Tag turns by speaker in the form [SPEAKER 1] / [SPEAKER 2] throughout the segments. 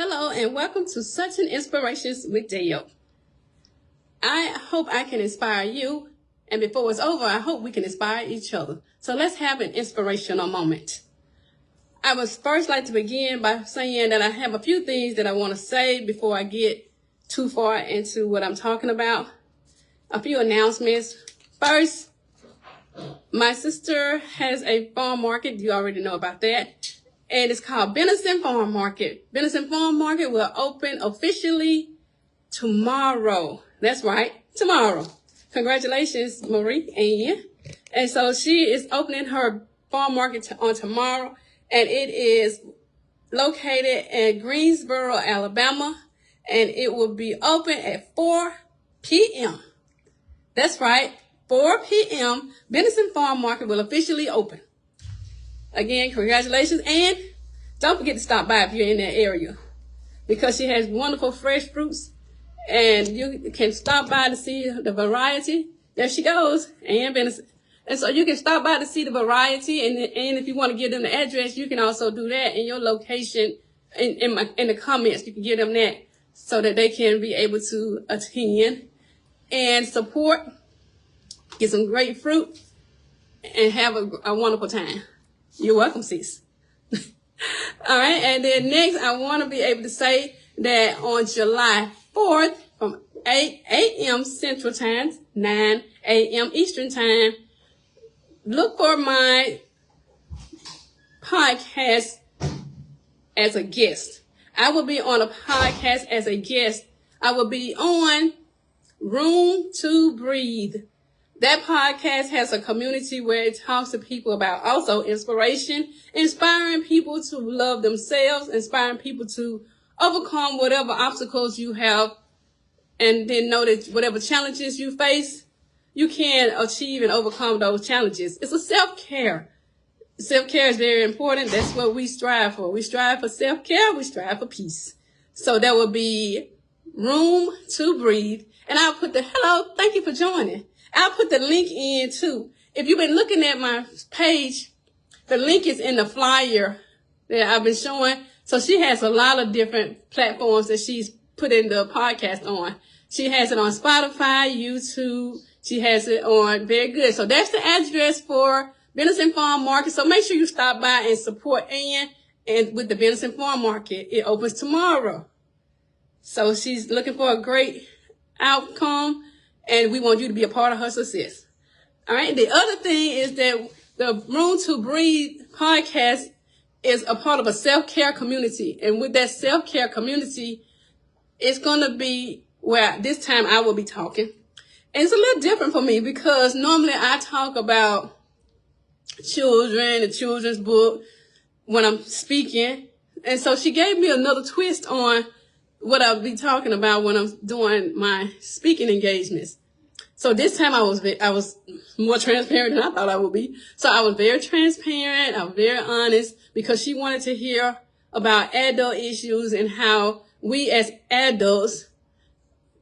[SPEAKER 1] Hello and welcome to Certain Inspirations with Dale. I hope I can inspire you, and before it's over, I hope we can inspire each other. So let's have an inspirational moment. I would first like to begin by saying that I have a few things that I want to say before I get too far into what I'm talking about. A few announcements. First, my sister has a farm market. You already know about that. And it's called Benison Farm Market. Benison Farm Market will open officially tomorrow. That's right, tomorrow. Congratulations, Marie Ann. And so she is opening her farm market on tomorrow. And it is located in Greensboro, Alabama. And it will be open at 4 p.m. That's right, 4 p.m. Benison Farm Market will officially open. Again, congratulations, and don't forget to stop by if you're in that area, because she has wonderful fresh fruits, and you can stop by to see the variety. There she goes, Ann Benison. And so you can stop by to see the variety, and if you want to give them the address, you can also do that in your location in the comments. You can give them that so that they can be able to attend and support, get some great fruit, and have a wonderful time. You're welcome, sis. All right, and then next, I want to be able to say that on July 4th, from 8 a.m. Central Time, 9 a.m. Eastern Time, look for my podcast as a guest. I will be on a podcast as a guest. I will be on Room to Breathe. That podcast has a community where it talks to people about also inspiration, inspiring people to love themselves, inspiring people to overcome whatever obstacles you have, and then know that whatever challenges you face, you can achieve and overcome those challenges. It's a self-care. Self-care is very important. That's what we strive for. We strive for self-care. We strive for peace. So that will be Room to Breathe. And I'll put hello, thank you for joining. I'll put the link in too. If you've been looking at my page, the link is in the flyer that I've been showing. So she has a lot of different platforms that she's putting the podcast on. She has it on Spotify, YouTube. She has it on Very Good. So that's the address for Benison Farm Market. So make sure you stop by and support Ann and with the Benison Farm Market. It opens tomorrow. So she's looking for a great outcome, and we want you to be a part of her success. All right. The other thing is that the Room to Breathe podcast is a part of a self-care community. And with that self-care community, it's going to be where this time I will be talking. And it's a little different for me because normally I talk about children, the children's book when I'm speaking. And so she gave me another twist on what I'll be talking about when I'm doing my speaking engagements. So this time I was more transparent than I thought I would be. So I was very transparent. I was very honest because she wanted to hear about adult issues and how we as adults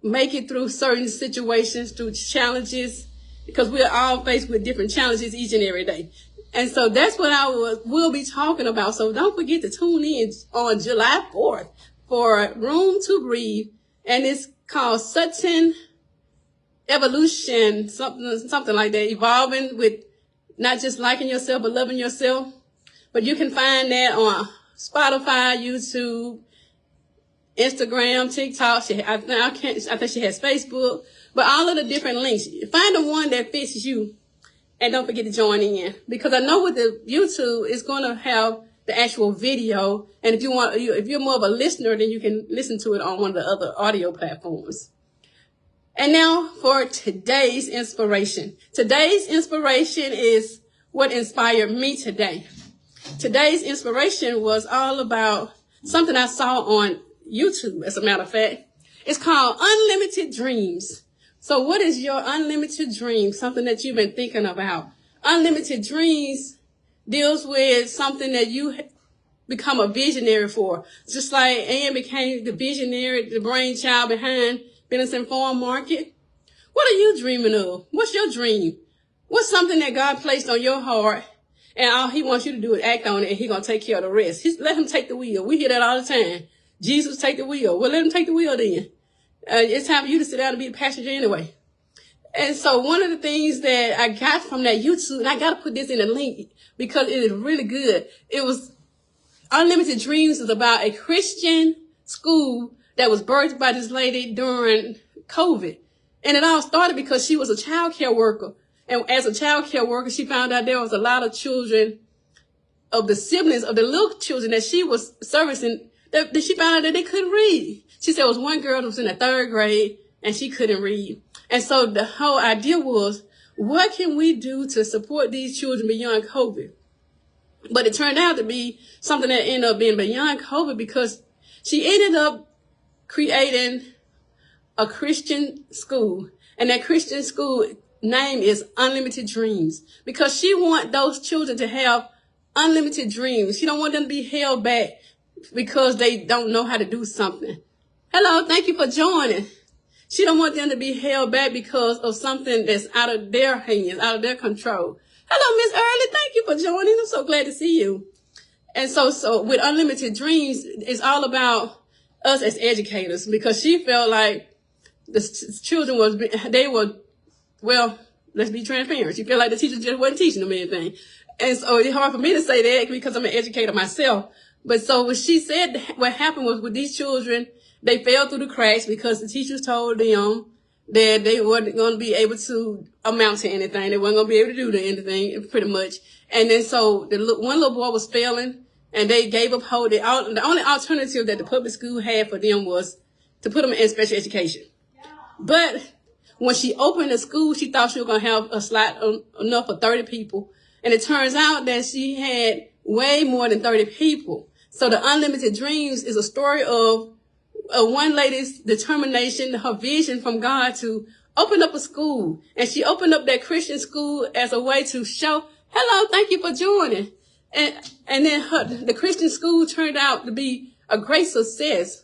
[SPEAKER 1] make it through certain situations, through challenges, because we're all faced with different challenges each and every day. And so that's what will be talking about. So don't forget to tune in on July 4th. For Room to Breathe, and it's called Certain Evolution, something like that, evolving with not just liking yourself, but loving yourself. But you can find that on Spotify, YouTube, Instagram, TikTok. I think she has Facebook, but all of the different links. Find the one that fits you, and don't forget to join in, because I know with the YouTube, it's going to have the actual video. And if you're more of a listener, then you can listen to it on one of the other audio platforms. And now for today's inspiration. Today's inspiration is what inspired me today. Today's inspiration was all about something I saw on YouTube, as a matter of fact. It's called Unlimited Dreams. So what is your unlimited dream? Something that you've been thinking about. Unlimited Dreams deals with something that you become a visionary for. Just like Ann became the visionary, the brainchild behind Benison Farm Market. What are you dreaming of? What's your dream? What's something that God placed on your heart, and all he wants you to do is act on it, and he's going to take care of the rest? Let him take the wheel. We hear that all the time. Jesus take the wheel. Well, let him take the wheel then. It's time for you to sit down and be the passenger anyway. And so one of the things that I got from that YouTube, and I got to put this in a link because it is really good. It was Unlimited Dreams is about a Christian school that was birthed by this lady during COVID. And it all started because she was a child care worker. And as a child care worker, she found out there was a lot of children of the siblings of the little children that she was servicing that she found out that they couldn't read. She said it was one girl that was in the 3rd grade and she couldn't read. And so the whole idea was, what can we do to support these children beyond COVID? But it turned out to be something that ended up being beyond COVID because she ended up creating a Christian school. And that Christian school name is Unlimited Dreams because she wants those children to have unlimited dreams. She don't want them to be held back because they don't know how to do something. Hello, thank you for joining. She don't want them to be held back because of something that's out of their hands, out of their control. Hello, Miss Early, thank you for joining. I'm so glad to see you. And so with Unlimited Dreams, it's all about us as educators because she felt like the children well, let's be transparent. She felt like the teachers just wasn't teaching them anything. And so it's hard for me to say that because I'm an educator myself. But so what she said, what happened was with these children, they fell through the cracks because the teachers told them that they weren't going to be able to amount to anything. They weren't going to be able to do anything, pretty much. And then so one little boy was failing, and they gave up hope. The only alternative that the public school had for them was to put them in special education. But when she opened the school, she thought she was going to have a slot enough for 30 people. And it turns out that she had way more than 30 people. So the Unlimited Dreams is a story of one lady's determination, her vision from God to open up a school. And she opened up that Christian school as a way to show, hello, thank you for joining. And then the Christian school turned out to be a great success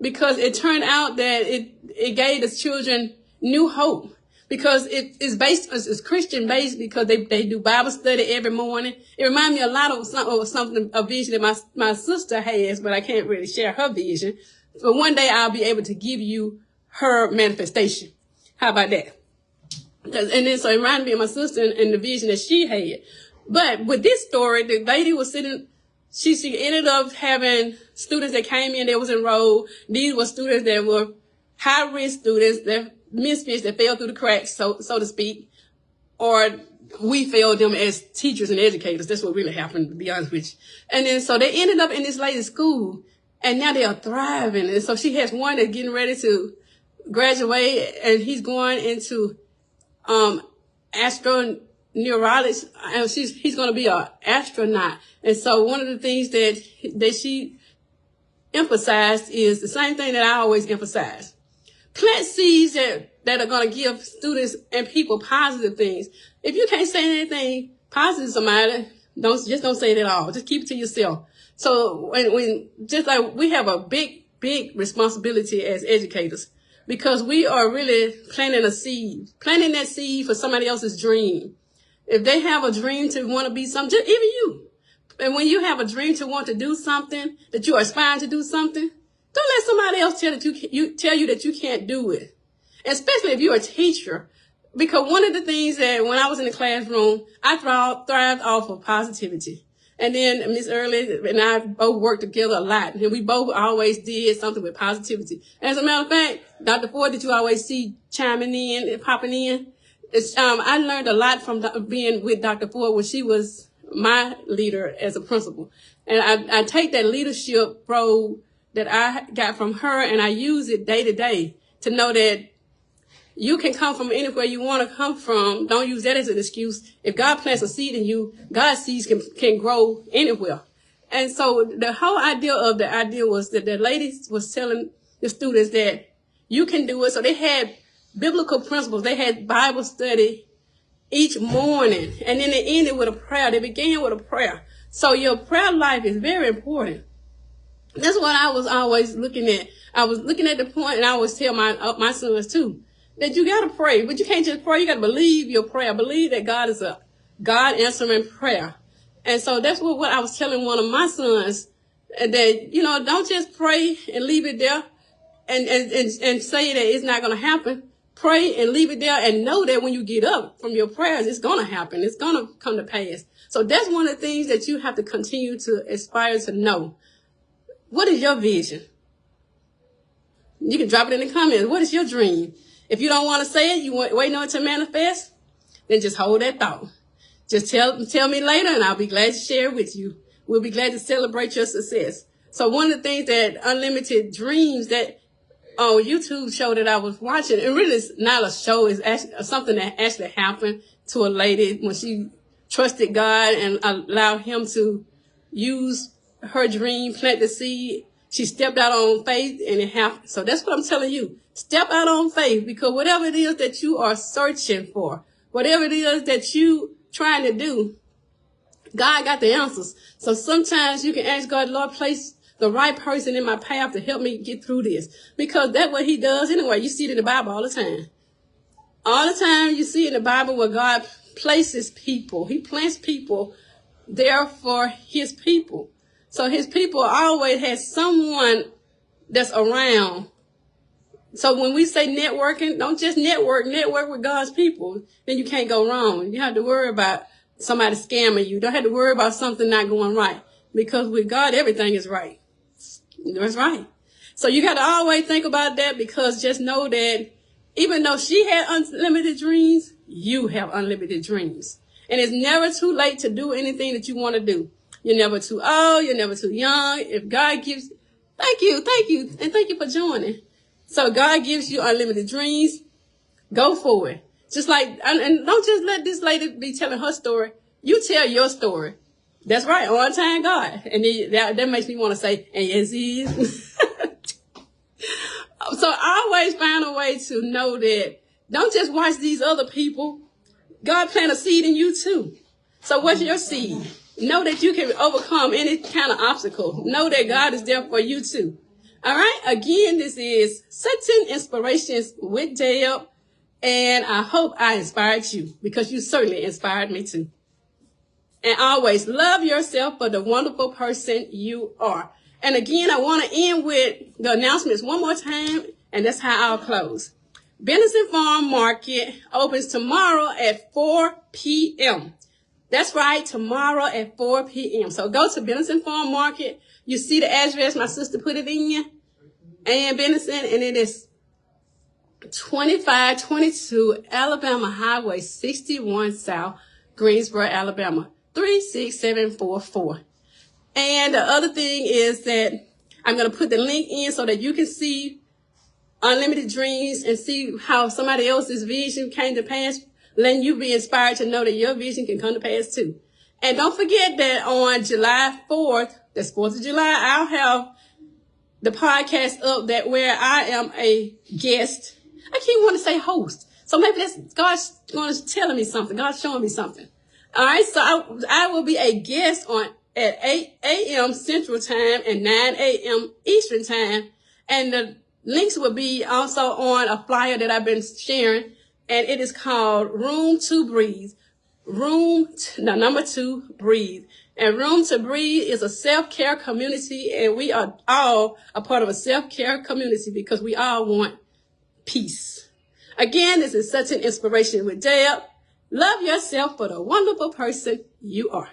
[SPEAKER 1] because it turned out that it gave the children new hope. Because it's Christian based because they do Bible study every morning. It reminds me a lot of a vision that my sister has, but I can't really share her vision. But one day I'll be able to give you her manifestation. How about that? And then so it reminded me of my sister and the vision that she had. But with this story, the lady was sitting, she ended up having students that came in that was enrolled. These were students that were high risk students, that misfits that fell through the cracks, so to speak, or we failed them as teachers and educators. That's what really happened, to be honest with you. And then so they ended up in this lady's school, and now they are thriving. And so she has one that's getting ready to graduate, and he's going into astroneurology, and he's going to be an astronaut. And so one of the things that she emphasized is the same thing that I always emphasize. Plant seeds that are going to give students and people positive things. If you can't say anything positive to somebody, don't say it at all. Just keep it to yourself. So when just like we have a big responsibility as educators because we are really planting that seed for somebody else's dream. If they have a dream to want to be something, just even you. And when you have a dream to want to do something, that you are aspiring to do something, don't let somebody else tell you that you can't do it. Especially if you're a teacher. Because one of the things that when I was in the classroom, I thrived off of positivity. And then Miss Early and I both worked together a lot. And we both always did something with positivity. As a matter of fact, Dr. Ford, that you always see chiming in and popping in. I learned a lot from being with Dr. Ford when she was my leader as a principal. And I take that leadership role that I got from her, and I use it day to day to know that you can come from anywhere you want to come from. Don't use that as an excuse. If God plants a seed in you, God's seeds can grow anywhere. And so the whole idea was that the lady was telling the students that you can do it. So they had biblical principles. They had Bible study each morning, and then they ended with a prayer. They began with a prayer. So your prayer life is very important. That's what I was always looking at. I was looking at the point, and I always tell my sons too, that you gotta pray, but you can't just pray. You gotta believe your prayer. Believe that God is a God answering prayer. And so that's what I was telling one of my sons. And that, don't just pray and leave it there and say that it's not going to happen. Pray and leave it there and know that when you get up from your prayers, it's going to happen. It's going to come to pass. So that's one of the things that you have to continue to aspire to know. What is your vision? You can drop it in the comments. What is your dream? If you don't want to say it, you waiting on it to manifest, then just hold that thought. Just tell me later, and I'll be glad to share it with you. We'll be glad to celebrate your success. So one of the things that Unlimited Dreams, that on YouTube show that I was watching, and really it's not a show, it's actually something that actually happened to a lady when she trusted God and allowed him to use her dream, plant the seed. She stepped out on faith and it happened. So that's what I'm telling you. Step out on faith, because whatever it is that you are searching for, whatever it is that you trying to do, God got the answers. So sometimes you can ask God, Lord, place the right person in my path to help me get through this. Because that's what he does anyway. You see it in the Bible all the time. All the time you see in the Bible where God places people. He plants people there for his people. So his people always has someone that's around. So when we say networking, don't just network with God's people. Then you can't go wrong. You have to worry about somebody scamming you. Don't have to worry about something not going right. Because with God, everything is right. That's right. So you got to always think about that, because just know that even though she had unlimited dreams, you have unlimited dreams. And it's never too late to do anything that you want to do. You're never too old. You're never too young. If God gives, thank you. And thank you for joining. So God gives you unlimited dreams. Go for it. Just like, and don't just let this lady be telling her story. You tell your story. That's right. On time, God. And then, that makes me want to say, and yes, he is. So always find a way to know that don't just watch these other people. God planted a seed in you too. So what's your seed? Know that you can overcome any kind of obstacle. Know that God is there for you too. All right. Again, this is Certain Inspirations with Deb. And I hope I inspired you, because you certainly inspired me too. And always love yourself for the wonderful person you are. And again, I want to end with the announcements one more time, and that's how I'll close. Benison Farm Market opens tomorrow at 4 p.m. That's right, tomorrow at 4 p.m. So go to Benison Farm Market. You see the address, my sister put it in, and Benison, and it is 2522 Alabama Highway 61 South, Greensboro, Alabama, 36744. And the other thing is that I'm going to put the link in so that you can see Unlimited Dreams and see how somebody else's vision came to pass, letting you be inspired to know that your vision can come to pass too. And don't forget that on July 4th, that's 4th of July, I'll have the podcast up that where I am a guest. I keep wanting to say host. So maybe that's God's going to tell me something. God's showing me something. All right. So I will be a guest at 8 a.m. Central Time and 9 a.m. Eastern Time. And the links will be also on a flyer that I've been sharing. And it is called Room to Breathe. Number 2, Breathe. And Room to Breathe is a self-care community. And we are all a part of a self-care community because we all want peace. Again, this is such an inspiration with Deb. Love yourself for the wonderful person you are.